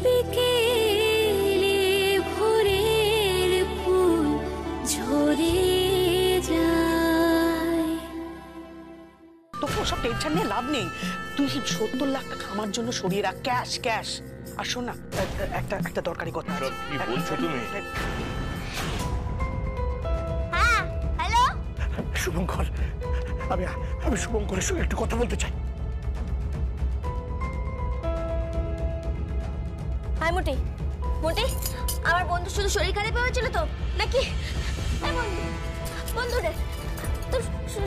বিকেলে ভোরের ফুল ঝরে যায়। তোকে ওসব টেনশন নিয়ে লাভ নেই। তুই 70 লাখ টাকা আমার জন্য সরিয়ে রাখ, ক্যাশ ক্যাশ। আর শোন না, একটা দরকারি কথা। কি বলছো তুমি? হ্যাঁ, হ্যালো শুভঙ্কর, আমি শুভঙ্করের সঙ্গে একটু কথা বলতে চাই। হাই মোটি, মোটি আমার বন্ধু শুধু শরীর খারাপ হয়েছিল তো নাকি? বন্ধু রে, তোর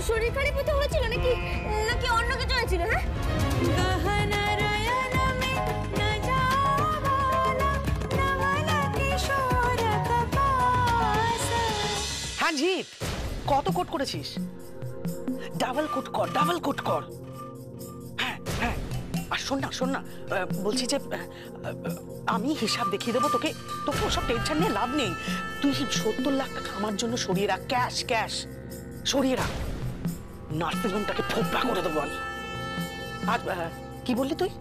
শরীর খারাপ হতে হয়েছিল নাকি নাকি অন্য কিছু হয়েছিল? হ্যাঁ জিৎ, কত কোট করেছিস? ডাবল কোট কর, ডাবল কোট কর। হ্যাঁ হ্যাঁ, আর শোন না বলছি যে আমি হিসাব দেখিয়ে দেবো তোকে। তোকে ওসব টেনশন নিয়ে লাভ নেই। তুই 70 লাখ টাকা আমার জন্য সরিয়ে রাখ, ক্যাশ ক্যাশ সরিয়ে রাখ। নার্সিংহোমটাকে ফোপা করে দেবো আমি। আর কি বললি তুই?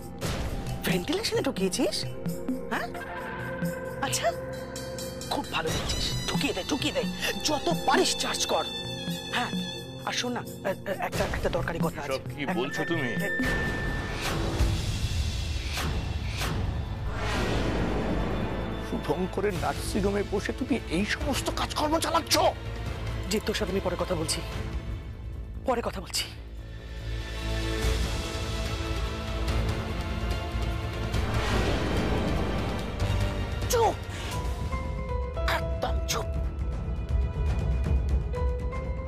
ভেন্টিলেশনে ঢুকিয়েছিস? হ্যাঁ আচ্ছা, খুব ভালো বলছিস। ঢুকিয়ে দে, যত পারিস চার্জ কর। হ্যাঁ আর শোন না, একটা দরকারি কথা আছে। কি বলছো তুমি? শুভঙ্করের নার্সিংহোমে বসে তুমি এই সমস্ত কাজকর্ম চালাচ্ছ? জিৎ, তোর সাথে আমি পরে কথা বলছি। চুপ, একদম চুপ।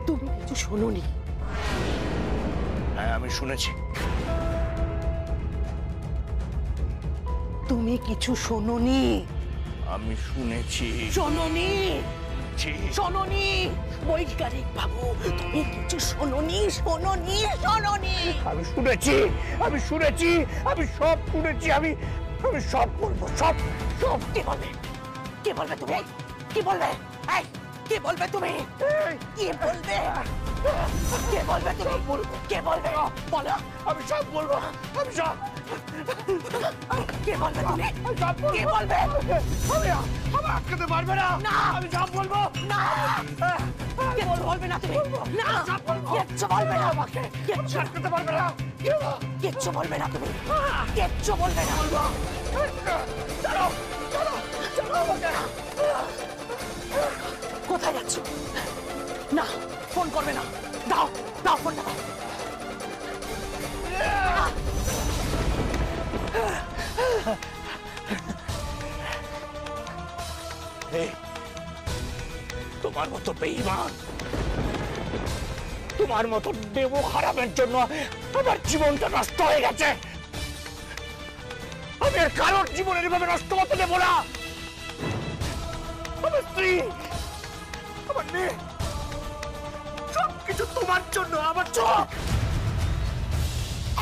তুমি কিছু শোনোনি? হ্যাঁ আমি শুনেছি। তুমি কিছু শোনোনি? আমি শুনেছি। শোনোনি বৈজ্ঞানিক বাবু, তুমি কিছু শোনোনি? আমি শুনেছি, আমি সব শুনেছি। আমি সব বলবো, সব। কি বলবে তুমি? কি বলবে? কে বলবে তুমি? বলো। আমি সব বলবো, আমি সব। কে বলবে তুমি? কে বলবে? আমি আটকাতে পারবে না। আমি সব বলবো। না, কিচ্ছু বলবে না তুমি। না, কিচ্ছু বলবে না আমাকে। কিচ্ছু আটকাতে পারবে না। কিচ্ছু বলবে না তুমি। কিচ্ছু বলবে না। চলো আমাকে। কোথায় যাচ্ছ? না, ফোন করবে না। দাও ফোনটা দাও। তোমার মতো বেঈমান, তোমার মতো দেব খারাপের জন্য আমার জীবনটা নষ্ট হয়ে গেছে। আমি আর কারোর জীবনের এভাবে নষ্ট হতে দেবো না। আমার স্ত্রী, আমার মেয়ে, সবকিছু তোমার জন্য। আমার চোখ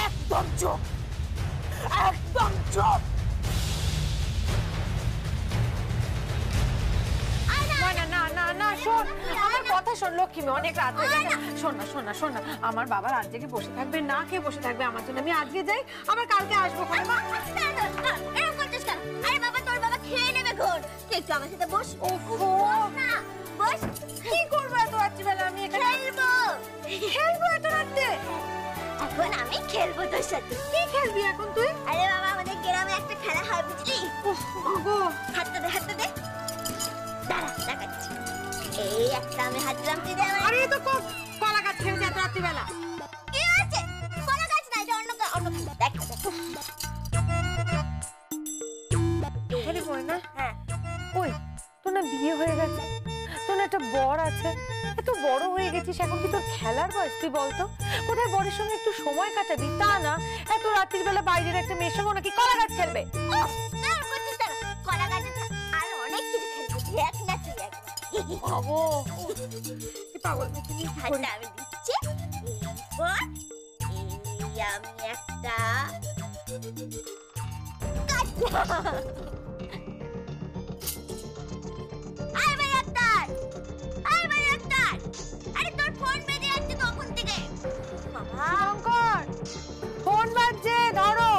একদম চুপ। না শোন, আমার কথা শোন লক্ষ্মী, অনেক রাত হয়ে গেছে। শোন না, আমার বাবা রাত জেগে বসে থাকবে, না খেয়ে বসে থাকবে আমার জন্য। আমি আজকে যাই, আবার কালকে আসবো। এরকম করছিস কেন? আরে বাবা, তোর বাবা খেয়ে নেবে ঘোর। একটু আমার সাথে বস। না বস। কি করবো এত রাত্রিবেলা? আমি এখানে খেলবো এত রাত্রে? এখন আমি খেলবো তোর সাথে। কি খেলবি এখন তুই? আরে বাবা, আমাদের গ্রামে একটা খেলা হয় বুঝলি? হাতটা দে। দাঁড়া, দেখাচ্ছি। এই একটা আমি হাত দিলাম, তুই দে আমার। আরে তো কলা গাছ খেলছে এত রাত্রিবেলা। কি হয়েছে? কলা গাছ না, এটা অন্য দেখ। আরে বল না। হ্যাঁ। ওই তোর না বিয়ে হয়ে গেছে, তোর না একটা বর আছে, এত বড় হয়ে গেছিস, এখন কি তোর খেলার বয়স? তুই বলতো, কোথায় বরের সঙ্গে একটু সময় কাটাবি? তা না, এত রাত্রির বেলা বাইরের একটা মেয়ের সঙ্গে নাকি কলা গাছ খেলবে? কলা গাছে আর অনেক কিছু খেলবো, দেখ না তুই একবার। পাগল হাতটা আমি দিচ্ছি। এরপর এই আমি একটা আরে তোর ফোন বেজে যাচ্ছে তখন থেকে। শঙ্কর, ফোন বাজছে, ধরো।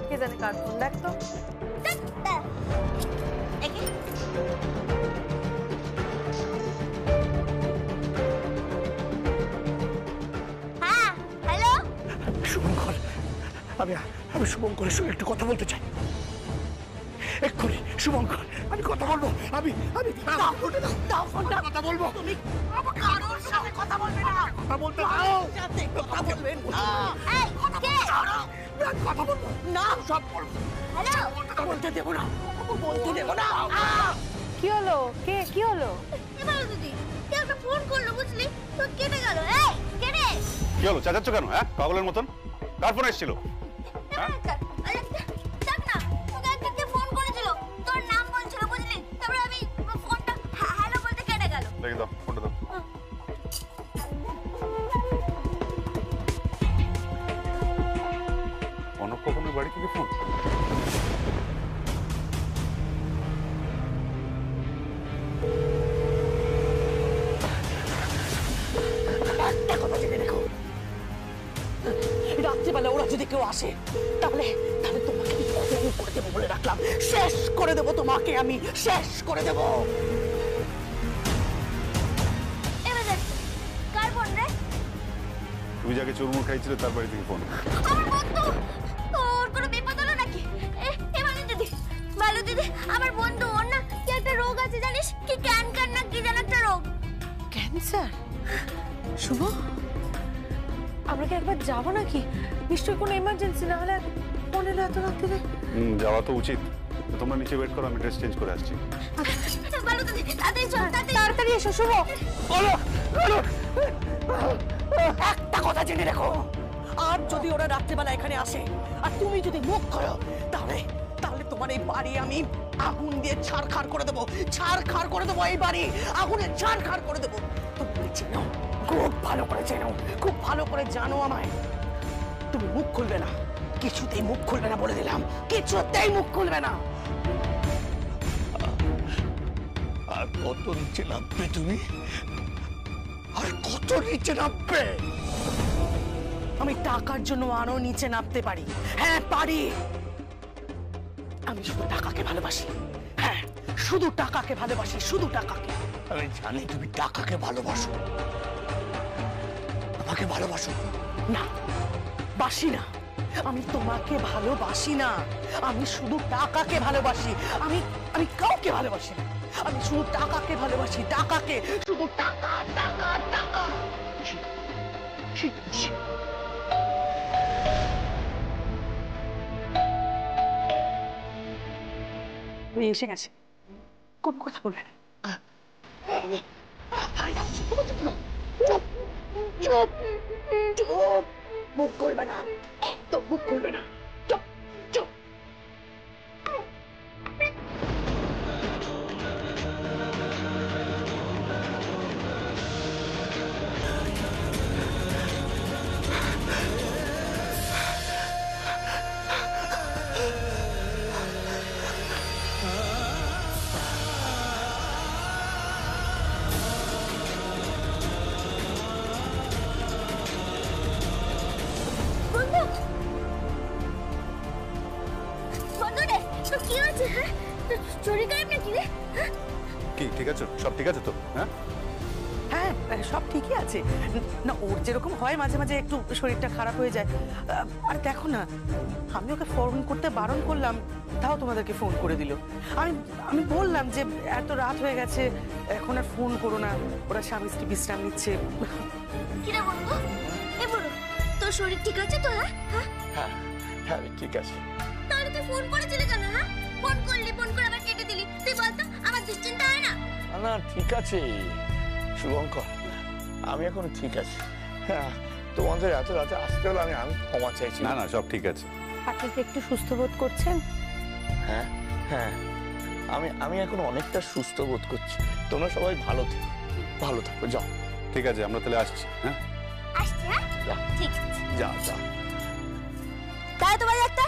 কে জানে কার ফোন, দেখ তো। হ্যাঁ হ্যালো, শুভঙ্কর, আমি শুভঙ্করের সঙ্গে একটু কথা বলতে চাই এক্ষুনি। শুভঙ্কর, আমি কথা বলবো। আমি দাও ফোনটা, কথা বলবো। তুমি কারোর সাথে কথা বলবে না, কথা বলতে দাও, কথা বলবেন না। এই কে? আমি কথা বলবো না, সব বলবো। হ্যালো, বলতে দেবো না, বলতে দেবো না। কি হলো? কে? কি হলো? এবার দিদি কে একটা ফোন করলো বুঝলি, তো কেটে গেল। এই কে রে? কি হলো, চেঁচাচ্ছ কেন? হ্যাঁ, পাগলের মতন। কার ফোন এসেছিল? হ্যাঁ, দেখ না, তোকে একজন কে ফোন করেছিল, তোর নাম বলছিল বুঝলি, তারপরে আমি ফোনটা হ্যালো বলতে কেটে গেল। দেখি দাও, ফোনটা দাও। কনক কখনোর বাড়ি থেকে ফোন? একটা কথা জেনে রেখো, রাত্রিবেলা ওরা যদি কেউ আসে তাহলে তাহলে তোমাকে আমি খুন করে দেবো বলে রাখলাম। শেষ করে দেবো তোমাকে, আমি শেষ করে দেবো। এবার দেখ কার ফোন রে? তুমি যাকে চুরমুর খাইছিলে তার বাড়ি থেকে ফোন। আমার বন্ধু, ওর কোনো বিপদ হলো নাকি? ভালো দিদি, আমার বন্ধু, ওর না কি একটা রোগ আছে জানিস, কি ক্যান্সার না কি যেন একটা রোগ। ক্যান্সার? শুভ, আমরা কি একবার যাবো নাকি? নিশ্চয়ই কোনো এমার্জেন্সি, না হলে ফোন এলো এত রাত্রিরে। যাওয়া তো উচিত। তোমরা নিচে ওয়েট করো, আমি ড্রেস চেঞ্জ করে আসছি। ভালো দিদি, তাড়াতাড়ি চল, তাড়াতাড়ি এসো শুভ। একটা কথা জেনে রেখো, আর যদি ওরা রাত্রিবেলা এখানে আসে আর তুমি যদি মুখ করো তাহলে তাহলে তোমার এই বাড়ি আমি আগুন দিয়ে ছাড়খাড় করে দেবো, ছাড়খাড় করে দেবো। এই বাড়ি আগুনে ছাড়খাড় করে দেবো। তুমি চেনো, খুব ভালো করে চেনো, খুব ভালো করে জানো আমায়। তুমি মুখ খুলবে না, কিছুতেই মুখ খুলবে না বলে দিলাম, কিছুতেই মুখ খুলবে না। আর কত নিচে নামবে তুমি? আর কত নিচে নামবে? আমি টাকার জন্য আরো নিচে নামতে পারি। হ্যাঁ পারি। আমি শুধু টাকাকে ভালোবাসি। হ্যাঁ, শুধু টাকাকে ভালোবাসি, শুধু টাকাকে। আমি জানি তুমি টাকাকে ভালোবাসো, আমাকে ভালোবাসো না, বাসি না। আমি তোমাকে ভালোবাসি না, আমি শুধু টাকাকে ভালোবাসি। আমি আমি কাউকে ভালোবাসি না, আমি শুধু টাকাকে ভালোবাসি, টাকাকে, শুধু টাকা টাকা টাকা। তুমি এসে গেছে, কোন কথা বলবে না। চুপ চুপ চুপ, মুখ করবে না, একদম মুখ করবে না। চুপ চুপ। বন্ধু রে, তোর কি হয়েছে? হ্যাঁ, তোর শরীর খারাপ নাকি রে? কি ঠিক আছে? সব ঠিক আছে তো? হ্যাঁ, হ্যাঁ, সব ঠিকই আছে। না, ওর যেরকম হয় মাঝে মাঝে একটু শরীরটা খারাপ হয়ে যায়। আর দেখো না, আমি ওকে ফোন করতে বারণ করলাম, তাও তোমাদেরকে ফোন করে দিল। আমি আমি বললাম যে এত রাত হয়ে গেছে, এখন আর ফোন করো না, ওরা স্বামী স্ত্রী বিশ্রাম নিচ্ছে। কি রে বন্ধু, এ বড়, তোর শরীর ঠিক আছে তো? হ্যাঁ হ্যাঁ হ্যাঁ ঠিক আছে। তাহলে তুই ফোন করেছিলি কেন? হ্যাঁ, ফোন করলি, ফোন করে আবার কেটে দিলি। তুই বলতো আমার দুশ্চিন্তা হয় না? না ঠিক আছে শুভঙ্কর, আমি এখন ঠিক আছি। হ্যাঁ, তোমাদের এত রাতে আসতে হলো, আমি ক্ষমা চাইছি। না না, সব ঠিক আছে। আপনি কি একটু সুস্থ বোধ করছেন? হ্যাঁ হ্যাঁ, আমি এখন অনেকটা সুস্থ বোধ করছি। তোমরা সবাই ভালো থেকো, ভালো থেকো। যাও, ঠিক আছে, আমরা তাহলে আসছি। হ্যাঁ, আসছি। হ্যাঁ, যা ঠিক আছে। যা যা। তাই তোমার একটা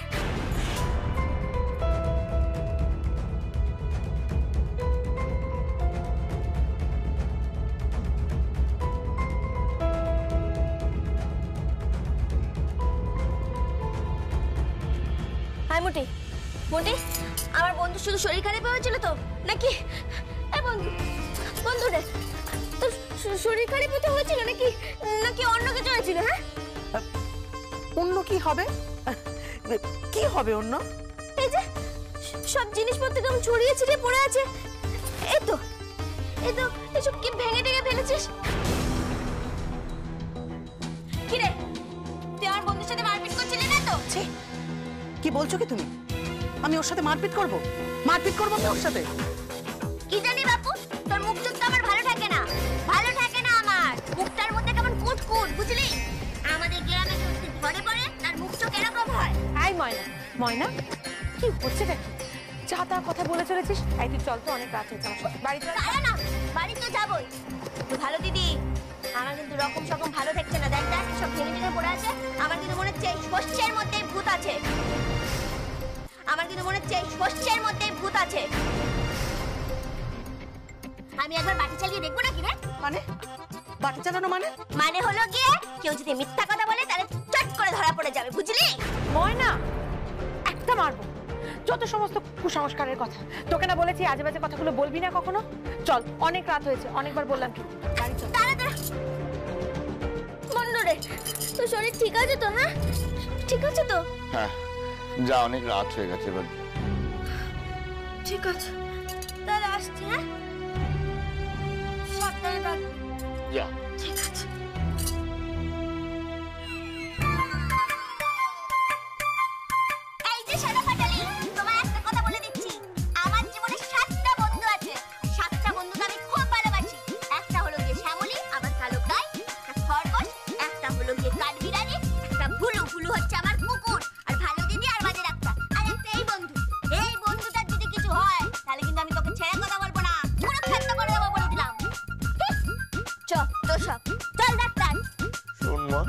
মোটে মোটে আমার বন্ধু শুধু শরীর খারাপ হয়েছিল তো নাকি? বন্ধু বন্ধু রে, তোর শরীর খারাপ হতে হয়েছিল নাকি নাকি অন্য কিছু হয়েছিল? হ্যাঁ, অন্য কি হবে? কি হবে অন্য? এই যে সব জিনিসপত্র কেমন ছড়িয়ে ছিটিয়ে পড়ে আছে। এই তো এসব কি ভেঙে টেঙে ফেলেছিস? কি রে, তুই আমার বন্ধুর সাথে মারপিট করছিলি না তো? ছি, কি বলছো কি তুমি? আমি ওর সাথে মারপিট করব? মারপিট করবো আমি ওর সাথে? কি জানি বাপু, তোর মুখ চোখ তো আমার ভালো থাকে না আমার মুখটার মধ্যে কেমন কুটকুট, বুঝলি? আমাদের গ্রামে কেউ যদি ধরে পড়ে তার মুখ চোখ এরকম হয়। আই ময়না, ময়না কি হচ্ছে নাকি? যা তা কথা বলে চলেছিস। এই তুই চল তো, অনেক রাত হয়েছে, আমার সাথে বাড়ি চল। দাঁড়া না, বাড়ি তো যাবই। তুই ভালো দিদি, আমার কিন্তু রকম সকম ভালো দেখছে না। দেখ দেখ সব ভেঙে ভেঙে পড়ে আছে। আমার কিন্তু মনে হচ্ছে এই শস্যের মধ্যেই ভূত আছে। আমি একবার বাটি চালিয়ে দেখবো নাকি রে? মানে বাটি চালানো মানে হলো গিয়ে কেউ যদি মিথ্যা কথা বলে তাহলে চট করে ধরা পড়ে যাবে, বুঝলি? ময়না একটা মারবো, যত সমস্ত কুসংস্কারের কথা। তোকে না বলেছি আজে বাজে কথাগুলো বলবি না কখনো? চল, অনেক রাত হয়েছে, অনেকবার বললাম কি বাড়ি চল। দাঁড়া বন্ধু রে, তোর শরীর ঠিক আছে তো? হ্যাঁ ঠিক আছে তো? হ্যাঁ, যা অনেক রাত হয়ে গেছে এবার। ঠিক আছে, তাহলে আসছি। হ্যাঁ, সাবধানে থাক। যা। ঠিক আছে। এই যে সাদা পাটালি, তোমায় একটা কথা বলে দিচ্ছি। আমার জীবনে 7টা বন্ধু আছে। 7টা বন্ধুকে আমি খুব ভালোবাসি। একটা হলো গিয়ে শ্যামলী, আমার কালো গাই, একটা খরগোশ, একটা হলো গিয়ে কাঠবিড়ালি, একটা ভুলু। ভুলু হচ্ছে আমার কুকুর, আর ভালো দিদি আর বাজে ডাক্তার, আর একটা এই বন্ধু। এই বন্ধুটার যদি কিছু হয় তাহলে কিন্তু আমি তোকে ছেড়ে কথা বলবো না, পুরো খাদ্য করে দেবো বলে দিলাম। চল তো সব, চল ডাক্তার। শোন মা,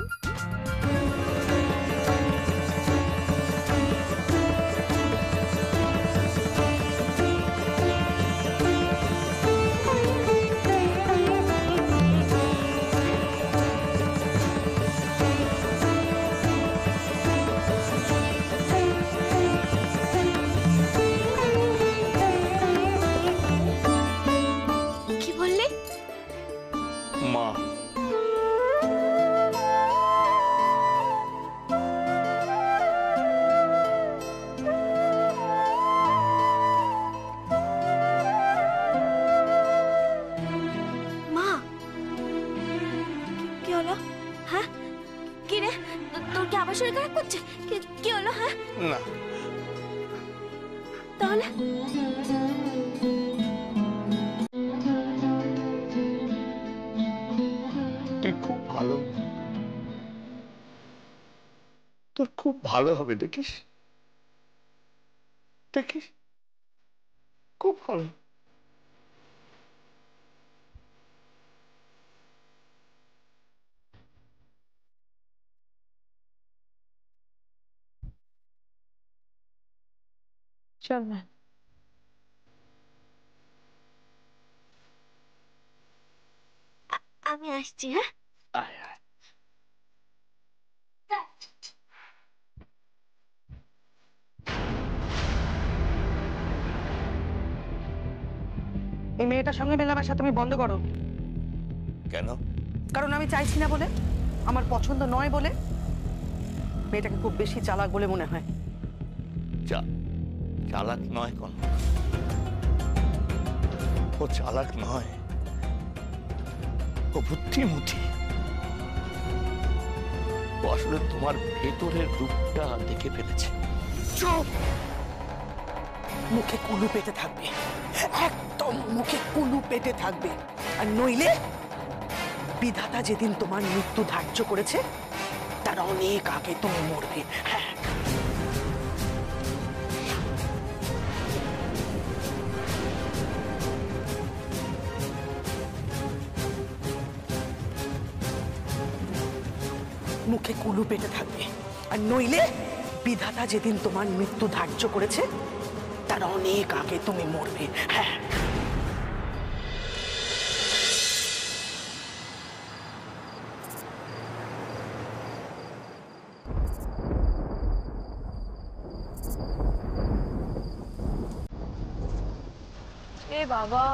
কি বললি? মা মা, কি হলো? হ্যাঁ, কি রে, তোর কি আবার শরীর খারাপ করছে? কি হলো? হ্যাঁ, না, তাহলে তুই খুব ভালো, তোর খুব ভালো হবে, দেখিস দেখিস, খুব ভালো। চল না। আমি আসছি। হ্যাঁ, আয় আয়। এই মেয়েটার সঙ্গে মেলামেশা তুমি বন্ধ করো। কেন? কারণ আমি চাইছি না বলে, আমার পছন্দ নয় বলে। মেয়েটাকে খুব বেশি চালাক বলে মনে হয়। চালাক নয় কোন, ও চালাক নয়, ও বুদ্ধিমতী। ও আসলে তোমার ভেতরের রূপটা দেখে ফেলেছে। চুপ! মুখে কুলু পেতে থাকবে, একদম মুখে কুলু পেতে থাকবে। আর নইলে বিধাতা যেদিন তোমার মৃত্যু ধার্য করেছে তার অনেক আগে তুমি মরবে। হ্যাঁ, মুখে কুলু পেতে থাকবে। আর নইলে বিধাতা যেদিন তোমার মৃত্যু ধার্য করেছে তার অনেক আগে তুমি মরবে। হ্যাঁ, বাবা।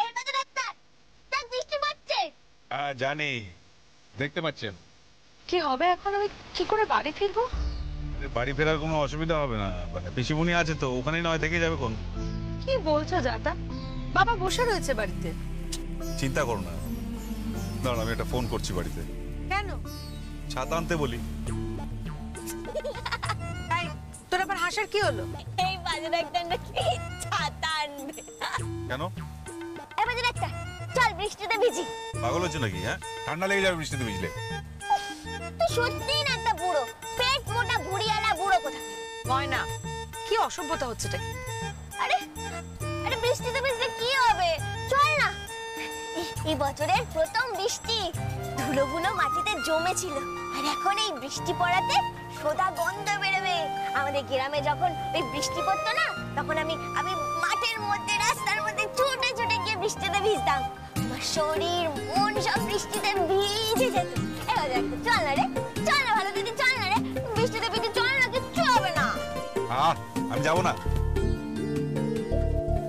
এই বাজে ডাক্তার, দেখ বৃষ্টি পড়ছে। হ্যাঁ জানি, দেখতে পাচ্ছেন। কি হবে এখন? আমি কি করে বাড়ি ফিরবো? বাড়ি ফেরার কোনো অসুবিধা হবে না, মানে পিসিমণি আছে তো, ওখানেই নয় থেকে যাবে কোন। কি বলছো দাদা? বাবা বসে রয়েছে বাড়িতে। চিন্তা করো না, দাঁড়ান আমি একটা ফোন করছি বাড়িতে। কেন? ছাতা আনতে বলি। তাই তোর আবার হাসার কি হলো? এই বাজে ডাক্তার নাকি ছাতা আনবে। কেন? এই বাজে ডাক্তার, চল বৃষ্টিতে ভিজি। পাগল হচ্ছে নাকি? হ্যাঁ, ঠান্ডা লেগে যাবে বৃষ্টিতে ভিজলে। তুই সত্যিই না একটা বুড়ো, পেট মোটা বুড়িয়ালা বুড়ো কোথা। ময়না, কি অসভ্যতা হচ্ছেটা কি? আরে আরে বৃষ্টিতে ভিজলে কি হবে? চল না। এই বছরের প্রথম বৃষ্টি, ধুলোগুলো মাটিতে জমেছিল, আর এখন এই বৃষ্টি পড়াতে সোদা গন্ধ বেরোবে। আমাদের গ্রামে যখন এই বৃষ্টি পড়তো না, তখন আমি মাঠের মধ্যে রাস্তার মধ্যে ছুটে ছুটে গিয়ে বৃষ্টিতে ভিজতাম। আমার শরীর মন সব বৃষ্টিতে ভিজে যেত। এবার দেখ, চল না রে, চল না ভালো দিদি, চল না রে, বৃষ্টিতে ভিজে চল না, কিচ্ছু হবে না। আমি যাবো না।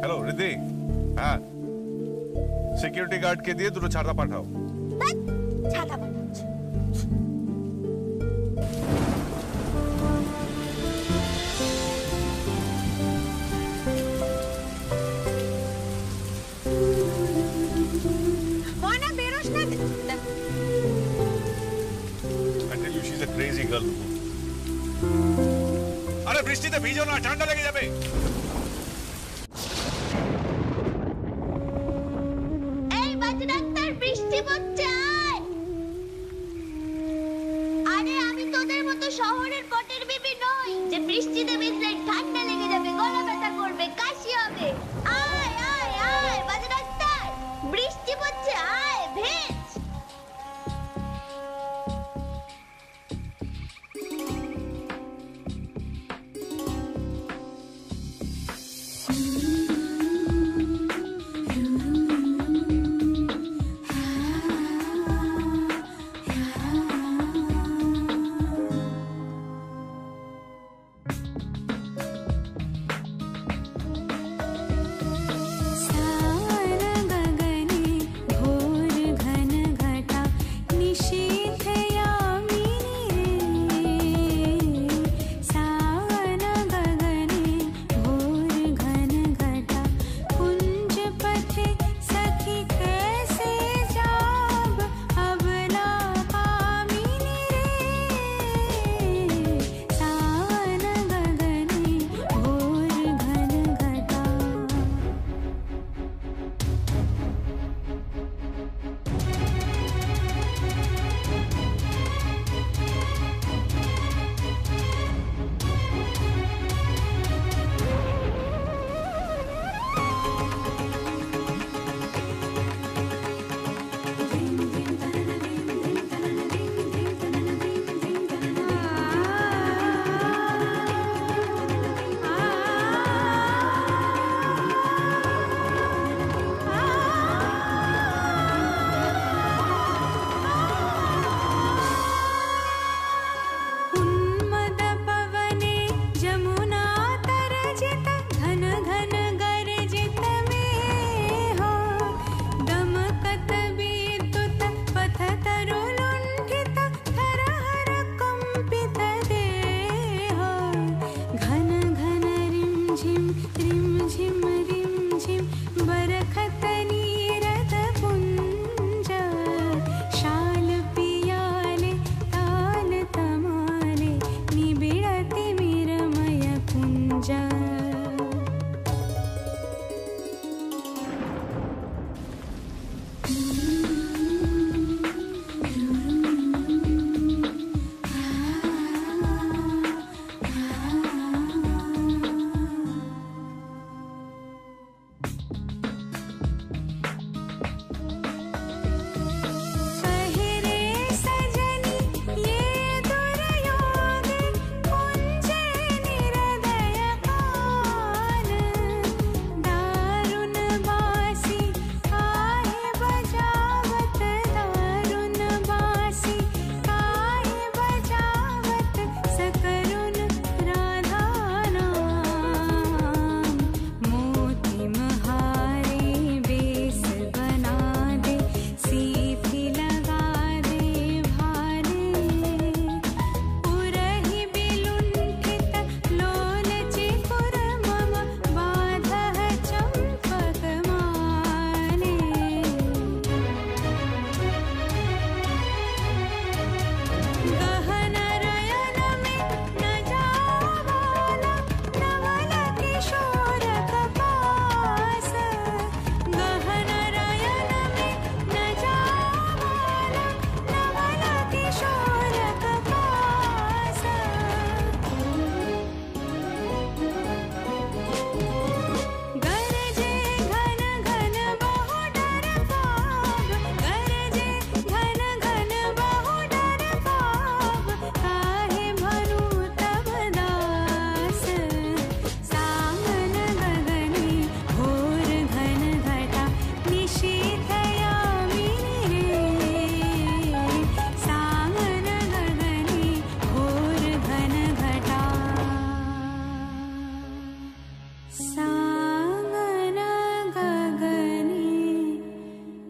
হ্যালো রিদ্ধি, হ্যাঁ সিকিউরিটি গার্ডকে দিয়ে দুটো ছাতা পাঠাও। ধ্যাৎ, ছাতা পাঠাচ্ছি। ময়না বেরোস না। I tell you, she's a crazy girl. আরে বৃষ্টিতে ভিজো না, ঠান্ডা লেগে যাবে। এই বাজে ডাক্তার, বৃষ্টি পড়ছে, আয়। আরে আমি তোদের মতো শহরের পটের বিবি নই যে বৃষ্টিতে ভিজলে ঠান্ডা লেগে যাবে, গলা ব্যথা করবে, কাশি হবে। আয় আয় আয় বাজে ডাক্তার, বৃষ্টি পড়ছে, আয় ভেজ।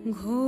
ঘোর